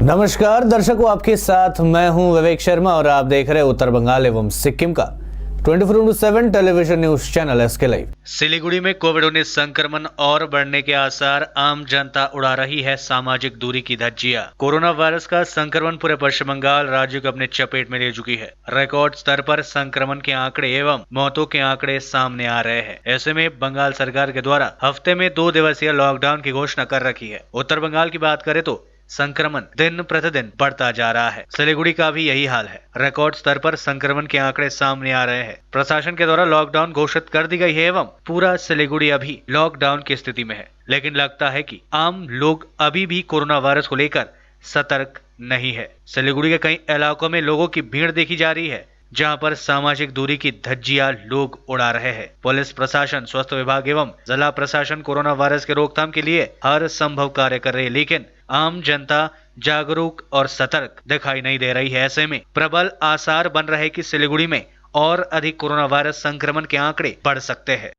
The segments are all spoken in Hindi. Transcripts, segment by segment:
नमस्कार दर्शकों, आपके साथ मैं हूं विवेक शर्मा और आप देख रहे हैं उत्तर बंगाल एवं सिक्किम का 24/7 television news channel SK live. Siliguri में कोविड-19 संक्रमण और बढ़ने के आसार, आम जनता उड़ा रही है सामाजिक दूरी की धज्जियां। कोरोना वायरस का संक्रमण पूरे पश्चिम बंगाल राज्य को अपने चपेट में ले चुकी है। रिकॉर्ड स्तर पर संक्रमण के आंकड़े एवं मौतों के आंकड़े सामने आ रहे हैं। ऐसे में बंगाल सरकार के द्वारा हफ्ते में 2 दिवसीय लॉकडाउन की घोषणा कर रखी है। उत्तर बंगाल की बात करें तो संक्रमण दिन प्रतिदिन बढ़ता जा रहा है। सिलीगुड़ी का भी यही हाल है। रिकॉर्ड स्तर पर संक्रमण के आंकड़े सामने आ रहे हैं। प्रशासन के द्वारा लॉकडाउन घोषित कर दी गई है एवं पूरा सिलीगुड़ी अभी लॉकडाउन की स्थिति में है। लेकिन लगता है कि आम लोग अभी भी कोरोना वायरस को लेकर सतर्क नहीं है। सिलीगुड़ी के कई इलाकों में लोगों की भीड़ देखी जा रही है, जहां पर सामाजिक दूरी की धज्जियां लोग उड़ा रहे हैं। पुलिस प्रशासन, स्वास्थ्य विभाग एवं जिला प्रशासन कोरोना वायरस के रोकथाम के लिए हर संभव कार्य कर रहे हैं, लेकिन आम जनता जागरूक और सतर्क दिखाई नहीं दे रही है। ऐसे में प्रबल आसार बन रहे कि सिलीगुड़ी में और अधिक कोरोना वायरस संक्रमण के आंकड़े बढ़ सकते हैं।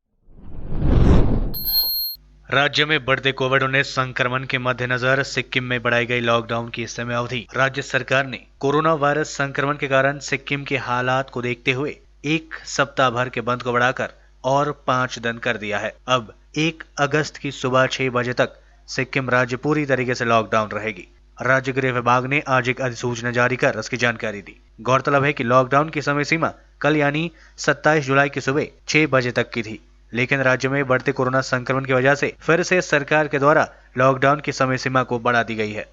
राज्य में बढ़ते कोविड-19 संक्रमण के मद्देनजर सिक्किम में बढ़ाई गई लॉकडाउन की समय अवधि राज्य सरकार ने कोरोना वायरस संक्रमण के कारण सिक्किम के हालात को देखते हुए 1 सप्ताह भर के बंद को बढ़ाकर और 5 दिन कर दिया है। अब 1 अगस्त की सुबह 6 बजे तक सिक्किम राज्य पूरी तरीके से लॉकडाउन रहेगी। राज्य गृह विभाग ने आज एक अधिसूचना जारी कर इसकी जानकारी दी। गौरतलब है कि लॉकडाउन की समय सीमा कल यानी 27 जुलाई की सुबह 6 बजे तक की थी, लेकिन राज्य में बढ़ते कोरोना संक्रमण की वजह से फिर से सरकार के द्वारा लॉकडाउन की समय सीमा को बढ़ा दी गई है।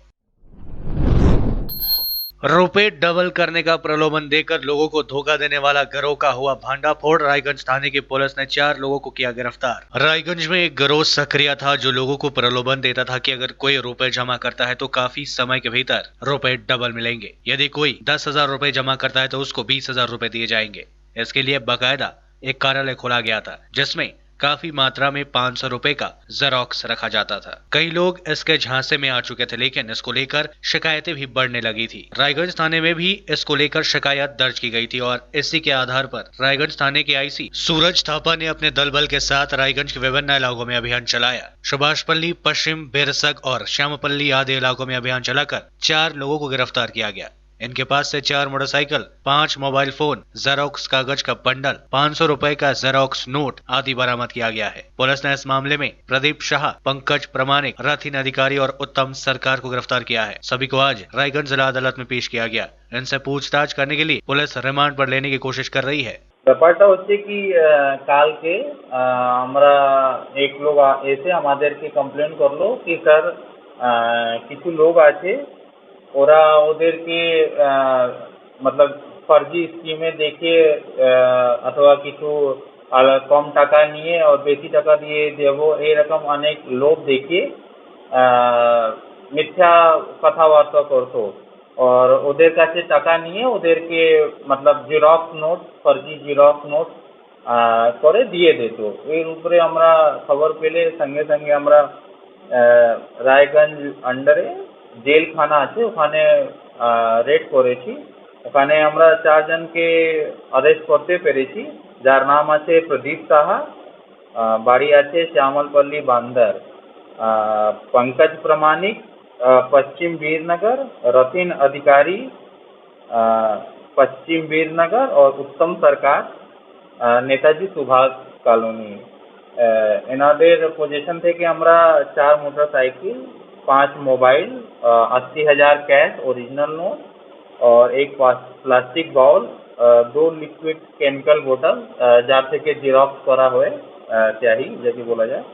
रुपए डबल करने का प्रलोभन देकर लोगों को धोखा देने वाला गिरोह का हुआ भांडाफोड़। रायगंज थाने की पुलिस ने 4 लोगों को किया गिरफ्तार। रायगंज में एक गिरोह सक्रिय था जो लोगों को प्रलोभन देता था कि अगर कोई रुपए जमा करता है तो काफी समय के भीतर रुपए डबल मिलेंगे। यदि कोई 10,000 रुपए जमा करता है तो उसको 20,000 रुपए दिए जाएंगे। इसके लिए बाकायदा एक कार्यालय खोला गया था जिसमें काफी मात्रा में 500 रुपए का जेरोक्स रखा जाता था। कई लोग इसके झांसे में आ चुके थे, लेकिन इसको लेकर शिकायतें भी बढ़ने लगी थी। रायगंज थाने में भी इसको लेकर शिकायत दर्ज की गई थी और इसी के आधार पर रायगंज थाने के आईसी सूरज थापा ने अपने दल बल के साथ रायगंज के विभिन्न इलाकों में अभियान चलाया। सुभाषपल्ली, पश्चिम बेरसक और श्यामपल्ली आदि इलाकों में अभियान चलाकर 4 लोगों को गिरफ्तार किया गया। इनके पास से 4 मोटरसाइकिल, 5 मोबाइल फोन, जेरोक्स कागज का बंडल, 500 रुपए का जेरोक्स नोट आदि बरामद किया गया है। पुलिस ने इस मामले में प्रदीप शाह, पंकज प्रमाणिक, रथिन अधिकारी और उत्तम सरकार को गिरफ्तार किया है। सभी को आज रायगंज जिला अदालत में पेश किया गया। इनसे पूछताछ करने के लिए पुलिस रिमांड पर लेने की कोशिश कर रही है। ব্যাপারটা হচ্ছে কি কালকে আমরা এক লোক এসে আমাদেরকে কমপ্লেন করলো কি স্যার কিছু লোক আছে ওরা ওদেরকে मतलब फर्जी स्कीमें देखे अथवा কিছু কম টাকা নিয়ে और বেশি টাকা দিয়ে দেবো এরকম অনেক লোভ দেখিয়ে মিথ্যা কথাবার্তা করতো और ওদের কাছে টাকা নিয়ে ওদেরকে मतलब জেরক্স নোট, फर्जी জেরক্স নোট করে দিয়ে দিত। এর উপরে আমরা খবর পেলে সঙ্গে সঙ্গে আমরা রায়গঞ্জ আন্ডারে জেলখানা আছে ওখানে রেড করেছি। ওখানে আমরা 4 জনকে অ্যারেস্ট করতে পেরেছি, যার নাম আছে প্রদীপ সাহা, বাড়ি আছে শ্যামলপল্লী বান্দর, पंकज प्रमाणिक पश्चिम वीरनगर, रतिन अधिकारी पश्चिम वीरनगर और उत्तम सरकार नेताजी सुभाष कॉलोनी। এনাদের পজিশন থেকে আমরা 4 motorcycle, 5 mobile, 80,000 cash original note और एक प्लास्टिक बाउल, 2 लिक्विड केमिकल बोतल যার থেকে জেরক্স করা হয় চাহি যদি বলা যায়,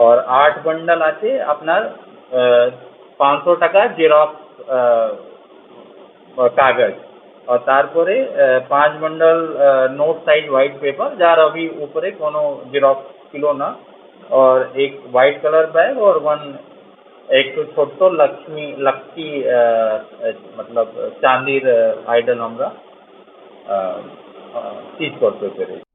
और 8 बंडल আছে আপনার 500 টাকা জেরক্স কাগজ और তারপরে 5 bundle note size white paper যার अभी ऊपरे কোনো জেরক্স ছিল না, और एक वाइट कलर बैग और एक ছোট্ট লক্ষ্মী मतलब চাঁদির আইডল আমরা সিজ করতে পেরেছি।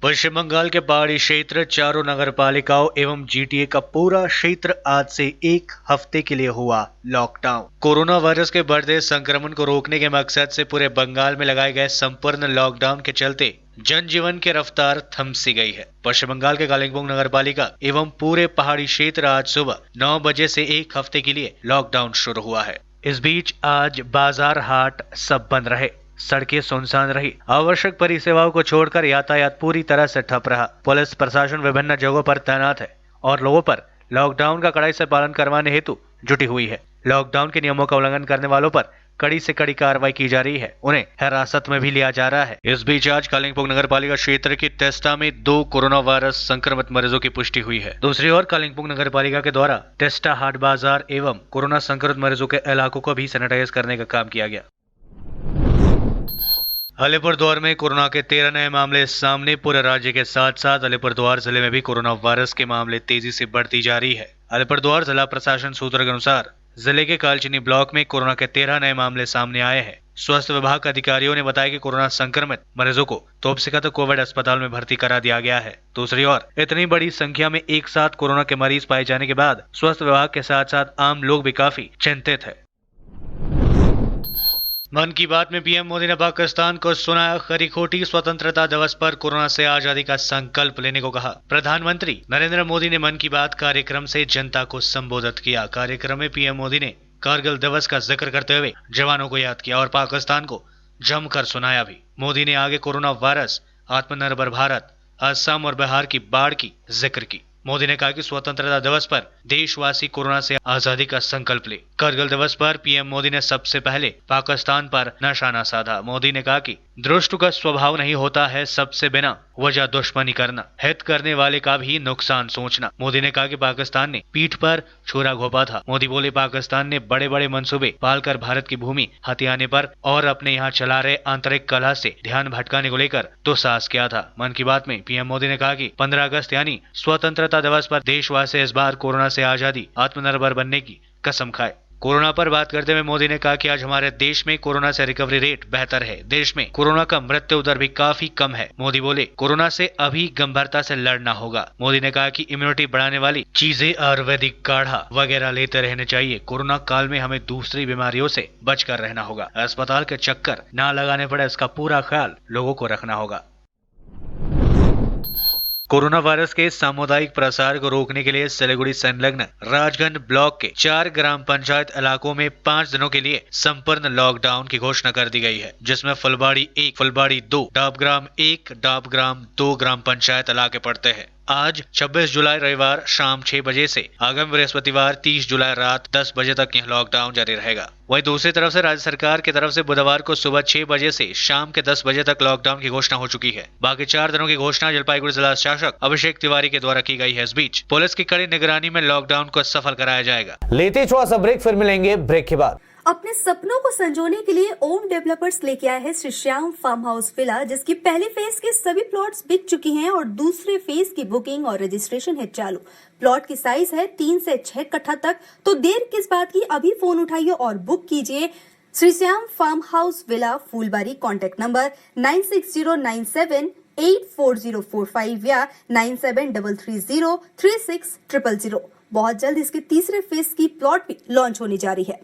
पश्चिम बंगाल के पहाड़ी क्षेत्र, चारों नगर पालिकाओं एवं जीटीए का पूरा क्षेत्र आज से एक हफ्ते के लिए हुआ लॉकडाउन। कोरोना वायरस के बढ़ते संक्रमण को रोकने के मकसद से पूरे बंगाल में लगाए गए संपूर्ण लॉकडाउन के चलते जनजीवन की रफ्तार थम सी गई है। पश्चिम बंगाल के कालिम्पोंग नगर पालिका एवं पूरे पहाड़ी क्षेत्र आज सुबह 9 बजे से एक हफ्ते के लिए लॉकडाउन शुरू हुआ है। इस बीच आज बाजार हाट सब बंद रहे, सड़कें सुनसान रही। आवश्यक परिसेवाओं को छोड़कर यातायात पूरी तरह से ठप रहा। पुलिस प्रशासन विभिन्न जगहों पर तैनात है और लोगों पर लॉकडाउन का कड़ाई से पालन करवाने हेतु जुटी हुई है। लॉकडाउन के नियमों का उल्लंघन करने वालों पर कड़ी से कड़ी कार्रवाई की जा रही है, उन्हें हिरासत में भी लिया जा रहा है। इस बीच आज कालिम्पोंग नगर पालिका क्षेत्र की टेस्टा में 2 कोरोना वायरस संक्रमित मरीजों की पुष्टि हुई है। दूसरी ओर कालिम्पोंग नगर पालिका के द्वारा टेस्टा हाट बाजार एवं कोरोना संक्रमित मरीजों के इलाकों को भी सैनिटाइज करने का काम किया गया। अलीपुरद्वार में कोरोना के 13 नए मामले सामने। पूरे राज्य के साथ साथ अलीपुरद्वार जिले में भी कोरोना वायरस के मामले तेजी से बढ़ती जा रही है। अलीपुरद्वार जिला प्रशासन सूत्रों के अनुसार जिले के कालचिनी ब्लॉक में कोरोना के 13 नए मामले सामने आए हैं। स्वास्थ्य विभाग के अधिकारियों ने बताया कि कोरोना संक्रमित मरीजों को तोपसिका कोविड अस्पताल में भर्ती करा दिया गया है। दूसरी ओर इतनी बड़ी संख्या में एक साथ कोरोना के मरीज पाए जाने के बाद स्वास्थ्य विभाग के साथ साथ आम लोग भी काफी चिंतित है। मन की बात में पीएम मोदी ने पाकिस्तान को सुनाया खरी खोटी। स्वतंत्रता दिवस पर कोरोना से आजादी का संकल्प लेने को कहा। प्रधानमंत्री नरेंद्र मोदी ने मन की बात कार्यक्रम से जनता को संबोधित किया। कार्यक्रम में पीएम मोदी ने कारगिल दिवस का जिक्र करते हुए जवानों को याद किया और पाकिस्तान को जमकर सुनाया भी। मोदी ने आगे कोरोना वायरस, आत्मनिर्भर भारत, असम और बिहार की बाढ़ की जिक्र की। मोदी ने कहा कि स्वतंत्रता दिवस पर देशवासी कोरोना से आजादी का संकल्प ले। कारगिल दिवस पर पीएम मोदी ने सबसे पहले पाकिस्तान पर निशाना साधा। मोदी ने कहा कि दुष्ट का स्वभाव नहीं होता है सबसे बिना वजह दुश्मनी करना, हित करने वाले का भी नुकसान सोचना। मोदी ने कहा कि पाकिस्तान ने पीठ पर छुरा घोंपा था। मोदी बोले पाकिस्तान ने बड़े बड़े मंसूबे पालकर भारत की भूमि हथियाने पर और अपने यहाँ चला रहे आंतरिक कलह से ध्यान भटकाने को लेकर दुस्साहस किया था। मन की बात में पीएम मोदी ने कहा कि 15 अगस्त यानी स्वतंत्रता दिवस पर देशवासी इस बार कोरोना से आजादी, आत्मनिर्भर बनने की कसम खाए। कोरोना पर बात करते हुए मोदी ने कहा कि आज हमारे देश में कोरोना से रिकवरी रेट बेहतर है। देश में कोरोना का मृत्यु दर भी काफी कम है। मोदी बोले कोरोना से अभी गंभीरता से लड़ना होगा। मोदी ने कहा कि इम्यूनिटी बढ़ाने वाली चीजें, आयुर्वेदिक काढ़ा वगैरह लेते रहने चाहिए। कोरोना काल में हमें दूसरी बीमारियों से बचकर रहना होगा। अस्पताल के चक्कर ना लगाने पड़े, इसका पूरा ख्याल लोगों को रखना होगा। कोरोना वायरस के सामुदायिक प्रसार को रोकने के लिए सिलीगुड़ी संलग्न राजगंज ब्लॉक के 4 ग्राम पंचायत इलाकों में 5 दिनों के लिए संपूर्ण लॉकडाउन की घोषणा कर दी गई है, जिसमें फुलबाड़ी 1, फुलबाड़ी 2, डाबग्राम 1, डाबग्राम 2 ग्राम पंचायत इलाके पड़ते हैं। आज 26 जुलाई रविवार शाम 6 बजे से आगामी बृहस्पतिवार 30 जुलाई रात 10 बजे तक यह लॉकडाउन जारी रहेगा। वहीं दूसरी तरफ से राज्य सरकार की तरफ से बुधवार को सुबह 6 बजे से शाम के 10 बजे तक लॉकडाउन की घोषणा हो चुकी है। बाकी 4 दिनों की घोषणा जलपाईगुड़ी जिला शासक अभिषेक तिवारी के द्वारा की गई है। इस बीच पुलिस की कड़ी निगरानी में लॉकडाउन को सफल कराया जाएगा। लेते थोड़ा सा ब्रेक, फिर मिलेंगे ब्रेक के बाद। अपने सपनों को संजोने के लिए ओम डेवलपर्स लेके आया है Shri Shyam farm house villa, जिसकी पहले फेज के सभी प्लॉट्स बिक चुकी हैं और दूसरे फेज की बुकिंग और रजिस्ट्रेशन है चालू। प्लॉट की साइज है 3 से 6 कट्ठा तक, तो देर किस बात की, अभी फोन उठाइए और बुक कीजिए। Shri Shyam farm house villa, Phulbari. Contact number 9609784045 या 9733036000। बहुत जल्द इसके तीसरे फेज की प्लॉट भी लॉन्च होने जा रही है।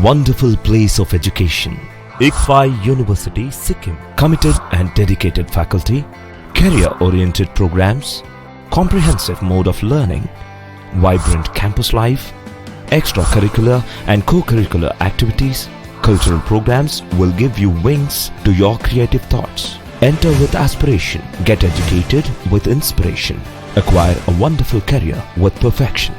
Wonderful place of education. ICFI University, Sikkim. Committed and dedicated faculty, career-oriented programs, comprehensive mode of learning, vibrant campus life, extracurricular and co-curricular activities, cultural programs will give you wings to your creative thoughts. Enter with aspiration, get educated with inspiration, acquire a wonderful career with perfection.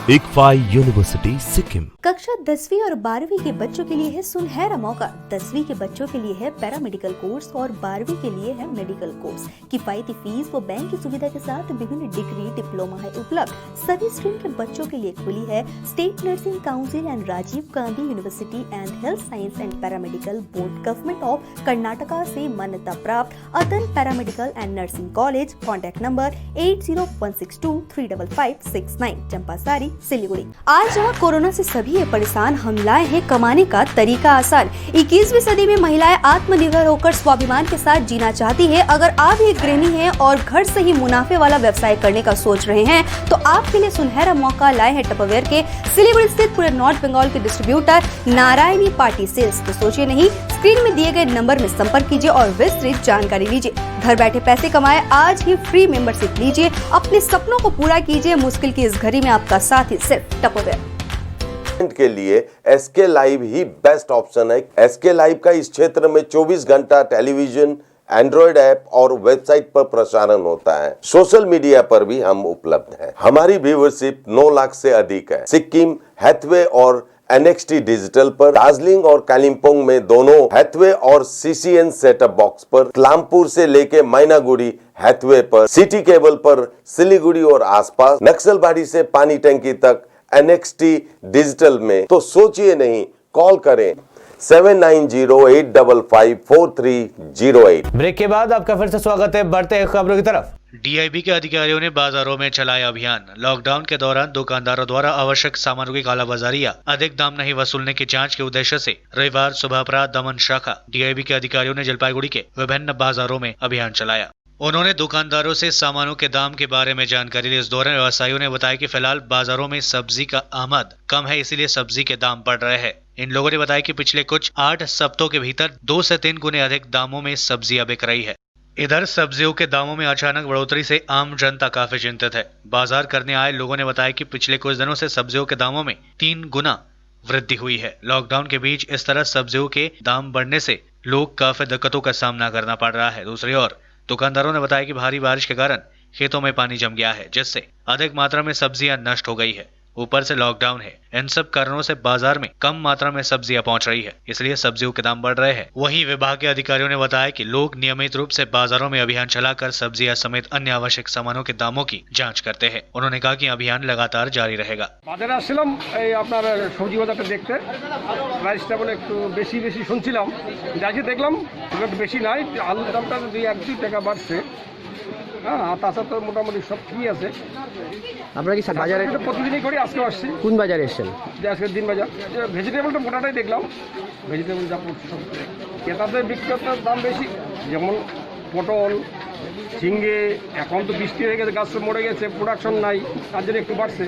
ICFI University, Sikkim. कक्षा 10वीं और 12वीं के बच्चों के लिए है सुनहरा मौका। 10वीं के बच्चों के लिए है पैरामेडिकल कोर्स और 12वीं के लिए है मेडिकल कोर्स। किफायती फीस व बैंक की सुविधा के साथ विभिन्न डिग्री, डिप्लोमा है उपलब्ध। सभी स्ट्रीम के बच्चों के लिए खुली है state nursing council and Rajiv Gandhi university and health science and paramedical board, government of Karnataka से मान्यता प्राप्त Atan paramedical and nursing college. Contact number 8016235569, Champasari, Siliguri. आज जहाँ कोरोना से सभी है परेशान, हम लाए हैं कमाने का तरीका आसान। 21वीं सदी में महिलाएं आत्मनिर्भर होकर स्वाभिमान के साथ जीना चाहती है। अगर आप एक गृहिणी हैं और घर से ही मुनाफे वाला व्यवसाय करने का सोच रहे हैं तो आपके लिए सुनहरा मौका लाए हैं टपरवेयर के सिलीगुड़ी स्थित पूरे नॉर्थ बंगाल के डिस्ट्रीब्यूटर नारायणी पार्टी सेल्स। तो सोचिए नहीं, स्क्रीन में दिए गए नंबर में संपर्क कीजिए और विस्तृत जानकारी लीजिए। घर बैठे पैसे कमाए, आज ही फ्री मेंबरशिप लीजिए, अपने सपनों को पूरा कीजिए। मुश्किल की इस घड़ी में आपका साथ ही सिर्फ टपरवेयर के लिए एसके लाइव ही बेस्ट ऑप्शन है। एसके लाइव का इस क्षेत्र में 24 घंटा टेलीविजन, एंड्रॉइड ऐप और वेबसाइट पर प्रसारण होता है। सोशल मीडिया पर भी हम उपलब्ध हैं। हमारी व्यूवरशिप 9 लाख से अधिक है। सिक्किम, हैथवे और NXT डिजिटल पर, दार्जिलिंग और कालिम्पोंग में दोनों हैथवे और CCN सेटअप बॉक्स पर, क्लामपुर से लेके मैनागुड़ी हैथवे पर, सिटी केबल पर सिलीगुड़ी और आसपास, नक्सलबाड़ी से पानी टंकी तक NXT डिजिटल में। तो सोचिए नहीं, कॉल करें 7908554308। ब्रेक के बाद आपका फिर से स्वागत है। बढ़ते हैं खबरों की तरफ। डीआईबी के अधिकारियों ने बाजारों में चलाया अभियान। लॉकडाउन के दौरान दुकानदारों द्वारा आवश्यक सामानों की कालाबाजारी या अधिक दाम नहीं वसूलने की जांच के उद्देश्य से रविवार सुबह अपराध दमन शाखा डीआईबी के अधिकारियों ने जलपाईगुड़ी के विभिन्न बाजारों में अभियान चलाया। उन्होंने दुकानदारों से सामानों के दाम के बारे में जानकारी ली। इस दौरान व्यवसायियों ने बताया कि फिलहाल बाजारों में सब्जी का आमद कम है, इसीलिए सब्जी के दाम बढ़ रहे हैं। इन लोगों ने बताया कि पिछले कुछ 8 सप्ताहों के भीतर 2 से 3 गुने अधिक दामों में सब्जियां बिक रही है। इधर सब्जियों के दामों में अचानक बढ़ोतरी से आम जनता काफी चिंतित है। बाजार करने आए लोगों ने बताया कि पिछले कुछ दिनों से सब्जियों के दामों में 3 गुना वृद्धि हुई है। लॉकडाउन के बीच इस तरह सब्जियों के दाम बढ़ने से लोग काफी दिक्कतों का सामना करना पड़ रहा है। दूसरी ओर दुकानदारों ने बताया कि भारी बारिश के कारण खेतों में पानी जम गया है, जिससे अधिक मात्रा में सब्जियां नष्ट हो गई है। ऊपर से लॉकडाउन है, इन सब कारणों से बाजार में कम मात्रा में सब्जियां पहुंच रही है, इसलिए सब्जियों के दाम बढ़ रहे हैं। वहीं विभाग के अधिकारियों ने बताया कि लोग नियमित रूप से बाजारों में अभियान चलाकर सब्जियां समेत अन्य आवश्यक सामानों के दामों की जांच करते हैं। उन्होंने कहा कि अभियान लगातार जारी रहेगा। বাজারে আসছিলাম এই আপনার সবজি বাজারটা দেখতে, প্রাইসটা বলে একটু বেশি বেশি শুনছিলাম, যাকে দেখলাম একটু বেশি নাই, আলুর দামটা 2-2 টাকা বাড়ছে। হ্যাঁ, আর তাছাড়া তো মোটামুটি সব ঠিকই আছে। আপনারা কি বাজারে এটা প্রতিদিনই করি, আজকে আসছি। কোন বাজারে এসেছেন? আজকের দিন বাজার ভেজিটেবলটা মোটাটাই দেখলাম, ভেজিটেবল যা পড়ছে সব ক্রেতাদের বিক্রেতার দাম বেশি। যেমন পটল, ঝিঙ্গে, এখন তো বৃষ্টি হয়ে গেছে, গাছ মরে গেছে, প্রোডাকশন নাই, তার জন্য একটু বাড়ছে।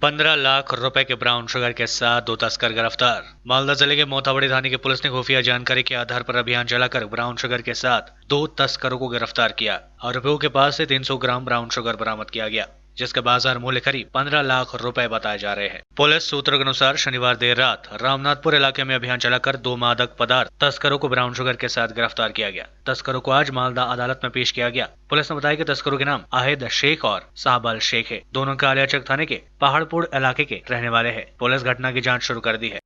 15 लाख रुपए के ब्राउन शुगर के साथ 2 तस्कर गिरफ्तार। मालदा जिले के मोथाबड़ी थाने की पुलिस ने खुफिया जानकारी के आधार पर अभियान चलाकर ब्राउन शुगर के साथ 2 तस्करों को गिरफ्तार किया। आरोपियों के पास से 300 ग्राम ब्राउन शुगर बरामद किया गया, जिसका बाजार मूल्य करीब 15 लाख रुपए बताए जा रहे हैं। पुलिस सूत्रों के अनुसार शनिवार देर रात रामनाथपुर इलाके में अभियान चलाकर 2 मादक पदार्थ तस्करों को ब्राउन शुगर के साथ गिरफ्तार किया गया। तस्करों को आज मालदा अदालत में पेश किया गया। पुलिस ने बताया कि तस्करों के नाम आहिद शेख और साहबाल शेख है। दोनों कालियाचक थाने के पहाड़पुर इलाके के रहने वाले हैं। पुलिस घटना की जाँच शुरू कर दी है।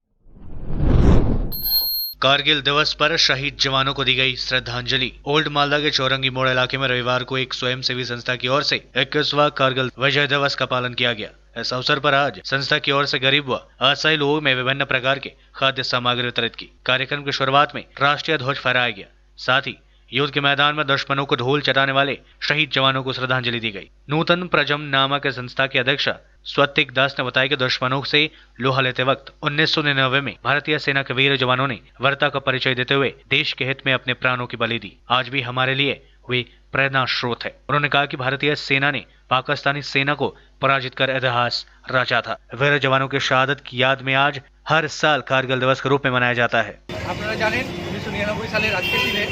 कारगिल दिवस पर शहीद जवानों को दी गई श्रद्धांजलि। ओल्ड मालदा के चौरंगी मोड़ इलाके में रविवार को एक स्वयंसेवी संस्था की ओर से 21वां कारगिल विजय दिवस का पालन किया गया। इस अवसर पर आज संस्था की ओर से गरीब व असहाय लोगों में विभिन्न प्रकार के खाद्य सामग्री वितरित की। कार्यक्रम की शुरुआत में राष्ट्रीय ध्वज फहराया गया। साथ ही युद्ध के मैदान में दुश्मनों को ढोल चटाने वाले शहीद जवानों को श्रद्धांजलि दी गई। नूतन प्रजम नामक संस्था के अध्यक्ष स्वतिक दास ने बताया कि दुश्मनों से लोहा लेते वक्त 1999 में भारतीय सेना के वीर जवानों ने वीरता का परिचय देते हुए देश के हित में अपने प्राणों की बलि दी। आज भी हमारे लिए वे प्रेरणा स्रोत है। उन्होंने कहा कि भारतीय सेना ने पाकिस्तानी सेना को पराजित कर इतिहास रचा था। वीर जवानों की शहादत की याद में आज हर साल कारगिल दिवस के रूप में मनाया जाता है। আপনারা জানেন 1999 সালের আজকের দিনে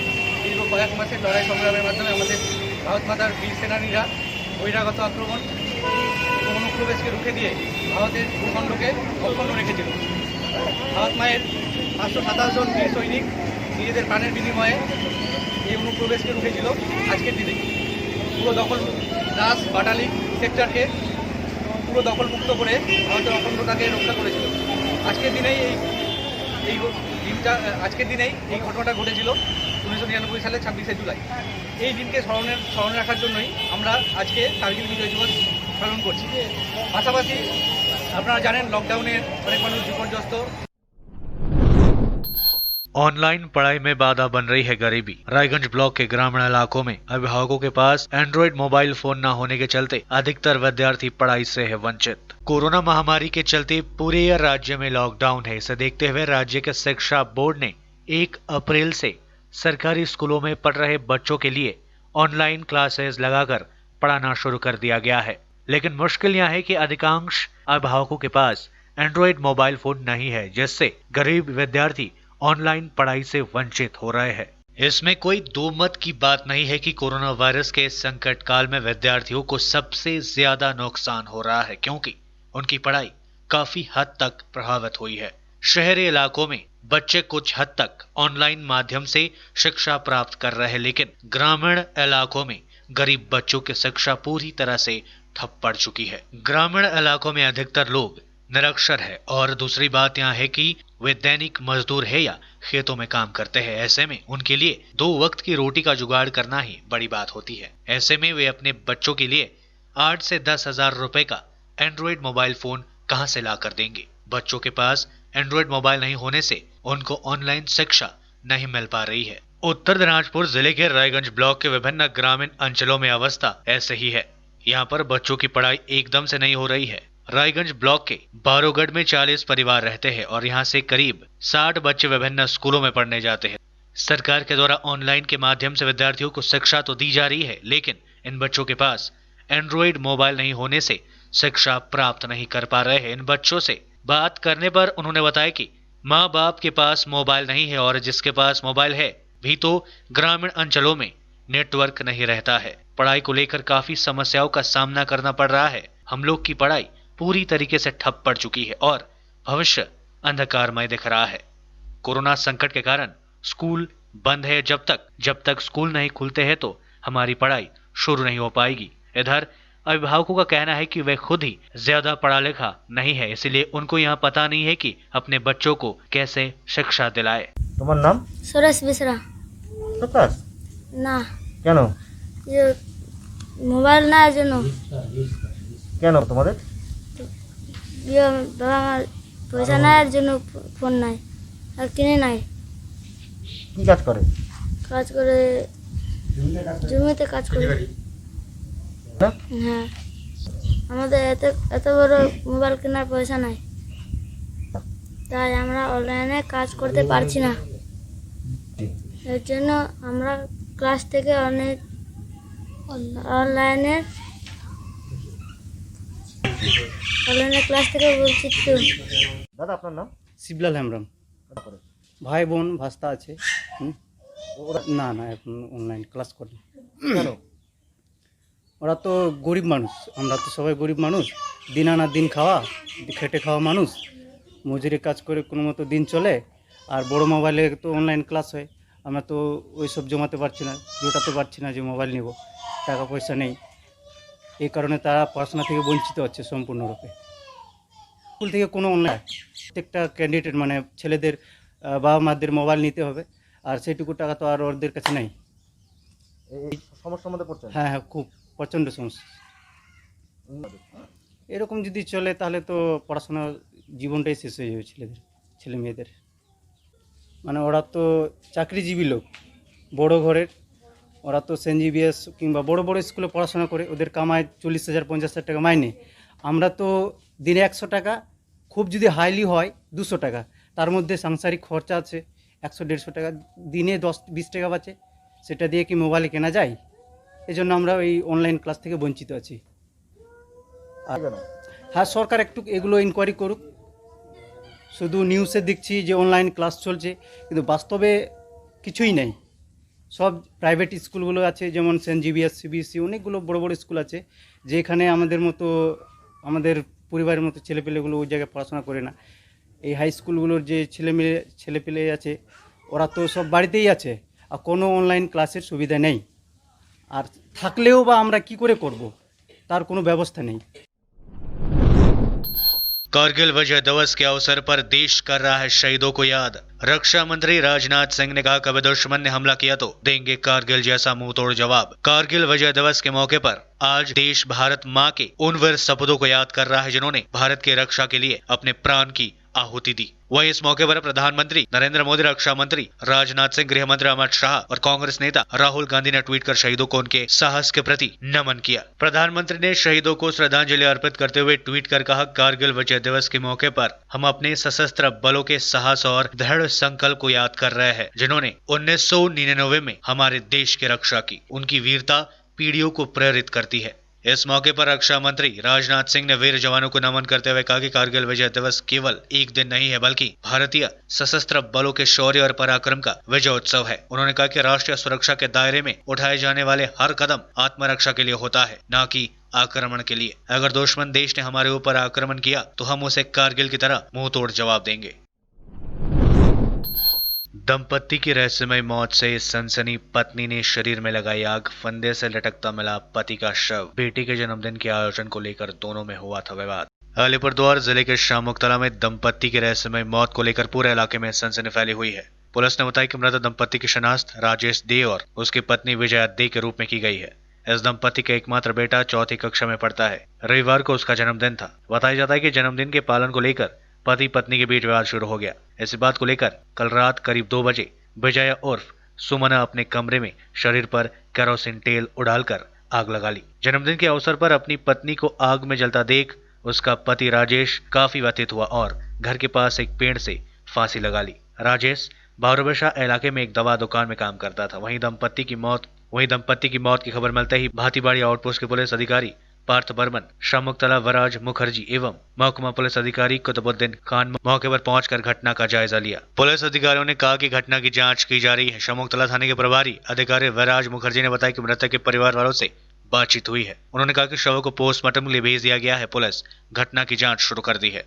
দীর্ঘ কয়েক মাসের লড়াই সংগ্রামের মাধ্যমে আমাদের ভারত মাতার বীর সেনানীরা বহিরাগত আক্রমণ অনুপ্রবেশকে রুখে দিয়ে ভারতের ভূখণ্ডকে অক্ষুণ্ণ রেখেছিল। ভারত মায়ের 527 জন বীর সৈনিক নিজেদের প্রাণের বিনিময়ে এই অনুপ্রবেশকে রুখেছিল। আজকের দিনে পুরো দখল দাস বাটালিক সেক্টরকে পুরো দখলমুক্ত করে ভারতের অখণ্ডতাকে রক্ষা করেছিল। আজকের দিনেই এই ঘটনাটা ঘটেছিল 1999 সালের 26শে জুলাই। এই দিনকে স্মরণে রাখার জন্যই আমরা আজকে কার্গিল বিজয় দিবস পালন করছি। পাশাপাশি আপনারা জানেন লকডাউনের অনেক মানুষ বিপর্যস্ত। ऑनलाइन पढ़ाई में बाधा बन रही है गरीबी। रायगंज ब्लॉक के ग्रामीण इलाकों में अभिभावकों के पास एंड्रॉइड मोबाइल फोन न होने के चलते अधिकतर विद्यार्थी पढ़ाई से है वंचित। कोरोना महामारी के चलते पूरे राज्य में लॉकडाउन है। इसे देखते हुए राज्य के शिक्षा बोर्ड ने 1 अप्रैल से सरकारी स्कूलों में पढ़ रहे बच्चों के लिए ऑनलाइन क्लासेस लगाकर पढ़ाना शुरू कर दिया गया है। लेकिन मुश्किल यह है कि अधिकांश अभिभावकों के पास एंड्रॉइड मोबाइल फोन नहीं है, जिससे गरीब विद्यार्थी ऑनलाइन पढ़ाई से वंचित हो रहे हैं। इसमें कोई दो मत की बात नहीं है कि कोरोना वायरस के संकट काल में विद्यार्थियों को सबसे ज्यादा नुकसान हो रहा है, क्योंकि उनकी पढ़ाई काफी हद तक प्रभावित हुई है। शहरी इलाकों में बच्चे कुछ हद तक ऑनलाइन माध्यम से शिक्षा प्राप्त कर रहे हैं, लेकिन ग्रामीण इलाकों में गरीब बच्चों की शिक्षा पूरी तरह से ठप पड़ चुकी है। ग्रामीण इलाकों में अधिकतर लोग निरक्षर है और दूसरी बात यह है कि वे दैनिक मजदूर है या खेतों में काम करते हैं। ऐसे में उनके लिए 2 वक्त की रोटी का जुगाड़ करना ही बड़ी बात होती है। ऐसे में वे अपने बच्चों के लिए 8 से 10 हजार रुपए का एंड्रॉइड मोबाइल फोन कहां से ला कर देंगे। बच्चों के पास एंड्रॉइड मोबाइल नहीं होने से उनको ऑनलाइन शिक्षा नहीं मिल पा रही है। उत्तर दिनाजपुर जिले के रायगंज ब्लॉक के विभिन्न ग्रामीण अंचलों में अवस्था ऐसे ही है। यहाँ पर बच्चों की पढ़ाई एकदम से नहीं हो रही है। रायगंज ब्लॉक के बारोगढ़ में 40 परिवार रहते हैं और यहाँ से करीब 60 बच्चे विभिन्न स्कूलों में पढ़ने जाते हैं। सरकार के द्वारा ऑनलाइन के माध्यम से विद्यार्थियों को शिक्षा तो दी जा रही है, लेकिन इन बच्चों के पास एंड्रॉइड मोबाइल नहीं होने से शिक्षा प्राप्त नहीं कर पा रहे हैं। इन बच्चों से बात करने पर उन्होंने बताया कि माँ बाप के पास मोबाइल नहीं है और जिसके पास मोबाइल है भी तो ग्रामीण अंचलों में नेटवर्क नहीं रहता है। पढ़ाई को लेकर काफी समस्याओं का सामना करना पड़ रहा है। हम लोग की पढ़ाई पूरी तरीके से ठप पड़ चुकी है और भविष्य अंधकारमय दिख रहा है। कोरोना संकट के कारण स्कूल बंद है। जब तक स्कूल नहीं खुलते हैं तो हमारी पढ़ाई शुरू नहीं हो पाएगी। इधर अभिभावकों का कहना है कि वे खुद ही ज्यादा पढ़ा लिखा नहीं है, इसलिए उनको यहाँ पता नहीं है कि अपने बच्चों को कैसे शिक्षा दिलाए। তোমার নাম? সুরেশ বেসরা। প্রকাশ? না, কেন? যে মোবাইল না জন্য। কেন তোমাদের? ইয়ে বাবা আমার পয়সা নাই এর জন্য ফোন নাই আর কিনে নাই। কি কাজ করে? কাজ করে জমিতে কাজ করে। না? হ্যাঁ, আমাদের এত বড় মোবাইল কেনার পয়সা নাই, তাই আমরা অনলাইনে কাজ করতে পারছি না। এর জন্য আমরা ক্লাস থেকে অনেক অনলাইনে ক্লাস থেকে বলছি তো। দাদা আপনার নাম? শিবলাল হেমব্রম। করে? ভাই বোন ভাস্তা আছে। ওরা না না, এখন অনলাইন ক্লাস করে। কেন? ওরা তো গরিব মানুষ, আমরা তো সবাই গরিব মানুষ, দিন আনা দিন খাওয়া, খেটে খাওয়া মানুষ, মজুরি কাজ করে কোনো মতো দিন চলে। আর বড় মোবাইলে তো অনলাইন ক্লাস হয়, আমরা তো ওই সব জমাতে পারছি না, জোটাতে পারছি না যে মোবাইল নেব, টাকা পয়সা নেই। এই কারণে তারা পড়াশোনা থেকে বঞ্চিত হচ্ছে সম্পূর্ণরূপে। স্কুল থেকে কোনো অনলাইন প্রত্যেকটা ক্যান্ডিডেট মানে ছেলেদের বাবা মাদের মোবাইল নিতে হবে, আর সেইটুকু টাকা তো আর ওদের কাছে নেই। এই সমস্যার মধ্যে পড়ছেন? হ্যাঁ হ্যাঁ, খুব প্রচণ্ড সমস্যা। এরকম যদি চলে তাহলে তো পড়াশোনা জীবনটাই শেষ হয়ে যাবে ছেলে মেয়েদের। মানে ওরা তো চাকরিজীবী লোক, বড় ঘরের, ওরা তো সেন্ট জেভিয়ার্স কিংবা বড় বড় স্কুলে পড়াশোনা করে, ওদের কামায় 40,000 50,000 টাকা মাইনে। আমরা তো দিনে 100 টাকা, খুব যদি হাইলি হয় 200 টাকা, তার মধ্যে সাংসারিক খরচা আছে 100-150 টাকা, দিনে 10-20 টাকা বাঁচে, সেটা দিয়ে কি মোবাইল কেনা যায়? এই জন্য আমরা এই অনলাইন ক্লাস থেকে বঞ্চিত আছি। আর হ্যাঁ, সরকার একটু এগুলো ইনকোয়ারি করুক। শুধু নিউজে দেখছি যে অনলাইন ক্লাস চলছে, কিন্তু বাস্তবে কিছুই নেই। সব প্রাইভেট স্কুলগুলো আছে, যেমন সেন্ট জেভিয়ার্স, সিবিএসসি, অনেকগুলো বড় বড় স্কুল আছে, যেখানে আমাদের পরিবারের মতো ছেলেপেলেগুলো ওই জায়গায় পড়াশোনা করে না। এই হাই স্কুলগুলোর যে ছেলেপেলে আছে, ওরা তো সব বাড়িতেই আছে, আর কোনো অনলাইন ক্লাসের সুবিধা নেই। আর থাকলেও বা আমরা কি করে করব, তার কোনো ব্যবস্থা নেই। कारगिल विजय दिवस के अवसर पर देश कर रहा है शहीदों को याद। रक्षा मंत्री राजनाथ सिंह ने कहा, कभी दुश्मन ने हमला किया तो देंगे कारगिल जैसा मुंह तोड़ जवाब। कारगिल विजय दिवस के मौके पर आज देश भारत मां के उन वीर सपूतों को याद कर रहा है जिन्होंने भारत की रक्षा के लिए अपने प्राण की आहुति दी। वहीं इस मौके पर प्रधानमंत्री नरेंद्र मोदी, रक्षा मंत्री राजनाथ सिंह, गृह मंत्री अमित शाह और कांग्रेस नेता राहुल गांधी ने ट्वीट कर शहीदों को उनके साहस के प्रति नमन किया। प्रधानमंत्री ने शहीदों को श्रद्धांजलि अर्पित करते हुए ट्वीट कर कहा, कारगिल विजय दिवस के मौके पर हम अपने सशस्त्र बलों के साहस और दृढ़ संकल्प को याद कर रहे हैं, जिन्होंने 1999 में हमारे देश की रक्षा की। उनकी वीरता पीढ़ियों को प्रेरित करती है। इस मौके पर रक्षा मंत्री राजनाथ सिंह ने वीर जवानों को नमन करते हुए कहा कि कारगिल विजय दिवस केवल एक दिन नहीं है, बल्कि भारतीय सशस्त्र बलों के शौर्य और पराक्रम का विजय उत्सव है। उन्होंने कहा कि राष्ट्रीय सुरक्षा के दायरे में उठाए जाने वाले हर कदम आत्मरक्षा के लिए होता है, न कि आक्रमण के लिए। अगर दुश्मन देश ने हमारे ऊपर आक्रमण किया तो हम उसे कारगिल की तरह मुंह तोड़ जवाब देंगे। दंपत्ति की रहस्यमय मौत से सनसनी, पत्नी ने शरीर में लगाई आग, फंदे से लटकता मिला पति का शव। बेटी के जन्मदिन के आयोजन को लेकर दोनों में हुआ था विवाद। अलीपुरद्वार जिले के शामुक्तला में दंपत्ति की रहस्यमय मौत को लेकर पूरे इलाके में सनसनी फैली हुई है। पुलिस ने बताया कि मृत दंपत्ति की शिनाख्त राजेश दे और उसकी पत्नी विजया दे के रूप में की गई है। इस दंपत्ति का एकमात्र बेटा चौथी कक्षा में पढ़ता है। रविवार को उसका जन्मदिन था। बताया जाता है कि जन्मदिन के पालन को लेकर पति पत्नी के बीच विवाद शुरू हो गया। इसी बात को लेकर कल रात करीब 2 बजे विजया उर्फ सुमना अपने कमरे में शरीर पर केरोसिन तेल उड़ालकर आग लगा ली। जन्मदिन के अवसर पर अपनी पत्नी को आग में जलता देख उसका पति राजेश काफी व्यथित हुआ और घर के पास एक पेड़ से फांसी लगा ली। राजेश बारोबशा इलाके में एक दवा दुकान में काम करता था। वहीं दंपत्ति की मौत की खबर मिलते ही भातीबाड़ी आउटपोस्ट के पुलिस अधिकारी पार्थ बर्मन, शामुक्तला वराज मुखर्जी एवं महकुमा पुलिस अधिकारी कुतुबुद्दीन खान मौके पर पहुंचकर घटना का जायजा लिया। पुलिस अधिकारियों ने कहा कि घटना की जांच की जा रही है। शामुक्तला थाने के प्रभारी अधिकारी वराज मुखर्जी ने बताया कि मृतक के परिवार वालों से बातचीत हुई है। उन्होंने कहा कि शव को पोस्टमार्टम के लिए भेज दिया गया है। पुलिस घटना की जांच शुरू कर दी है।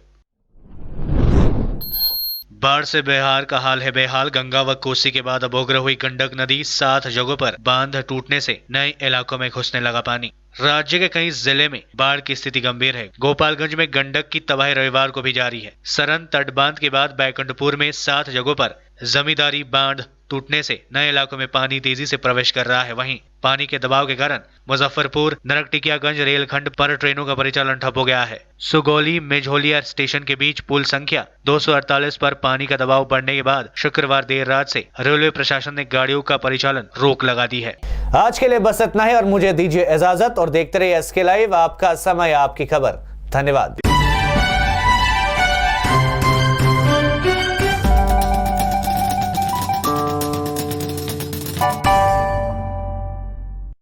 बाढ़ से बिहार का हाल है बेहाल। गंगा व कोसी के बाद अब उग्र हुई गंडक नदी, 7 जगहों पर बांध टूटने से नए इलाकों में घुसने लगा पानी। राज्य के कई जिले में बाढ़ की स्थिति गंभीर है। गोपालगंज में गंडक की तबाही रविवार को भी जारी है। सरन तटबांध के बाद बैकुंठपुर में 7 जगहों पर जमींदारी बांध टूटने से नए इलाकों में पानी तेजी से प्रवेश कर रहा है। वहीं पानी के दबाव के कारण मुजफ्फरपुर नरकटियागंज रेलखंड पर ट्रेनों का परिचालन ठप हो गया है। सुगौली मेझोलिया स्टेशन के बीच पुल संख्या 248 पर पानी का दबाव बढ़ने के बाद शुक्रवार देर रात से रेलवे प्रशासन ने गाड़ियों का परिचालन रोक लगा दी है। आज के लिए बस इतना ही और मुझे दीजिए इजाजत और देखते रहिए SK लाइव, आपका समय आपकी खबर। धन्यवाद।